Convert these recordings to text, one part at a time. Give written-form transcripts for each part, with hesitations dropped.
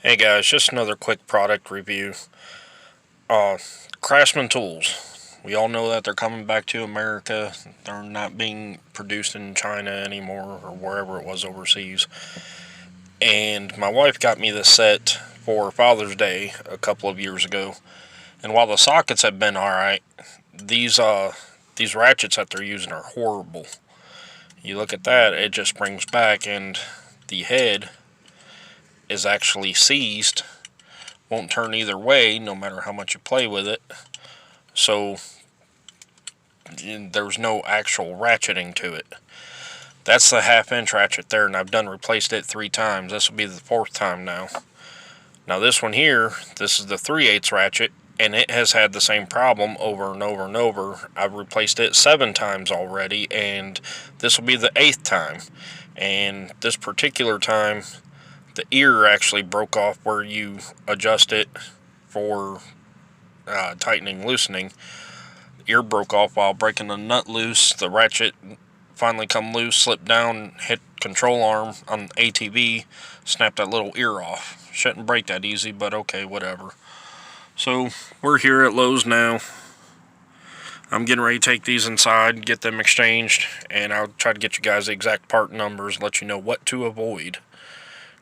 Hey guys, just another quick product review. Uh, Craftsman tools. We all know that they're coming back to America. They're not being produced in China anymore or wherever it was overseas. And my wife got me this set for Father's Day a couple of years ago. And while the sockets have been alright, these ratchets that they're using are horrible. You look at that, it just springs back, and the head is actually seized, won't turn either way no matter how much you play with it. So there's no actual ratcheting to it. That's the half-inch ratchet there, and I've replaced it 3 times. This will be the 4th time now. Now this one here, this is the 3/8 ratchet, and it has had the same problem over and over and over. I've replaced it 7 times already, and this will be the 8th time. And this particular time, the ear actually broke off where you adjust it for tightening, loosening. The ear broke off while breaking the nut loose. The ratchet finally come loose, slipped down, hit control arm on the ATV, snapped that little ear off. Shouldn't break that easy, but okay, whatever. So we're here at Lowe's now. I'm getting ready to take these inside, get them exchanged, and I'll try to get you guys the exact part numbers, let you know what to avoid.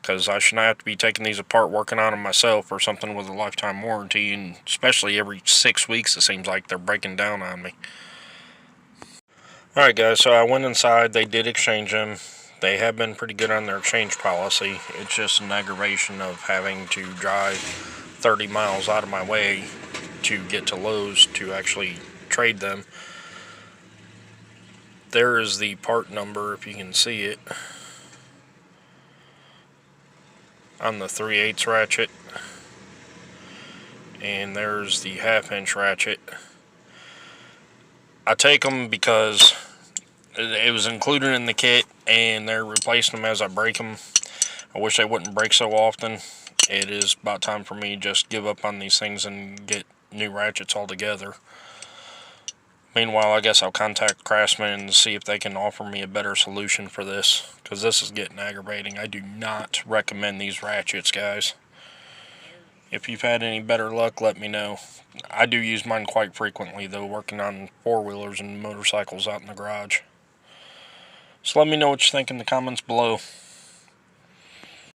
Because I should not have to be taking these apart, working on them myself, or something with a lifetime warranty, and especially every 6 weeks it seems like they're breaking down on me. Alright guys, so I went inside, they did exchange them. They have been pretty good on their exchange policy. It's just an aggravation of having to drive 30 miles out of my way to get to Lowe's to actually trade them. There is the part number, if you can see it, on the 3/8 ratchet, and there's the half-inch ratchet. I take them because it was included in the kit, and they're replacing them as I break them. I wish they wouldn't break so often. It is about time for me to just give up on these things and get new ratchets altogether. Meanwhile, I guess I'll contact Craftsman and see if they can offer me a better solution for this, because this is getting aggravating. I do not recommend these ratchets, guys. If you've had any better luck, let me know. I do use mine quite frequently, though, working on 4-wheelers and motorcycles out in the garage. So let me know what you think in the comments below.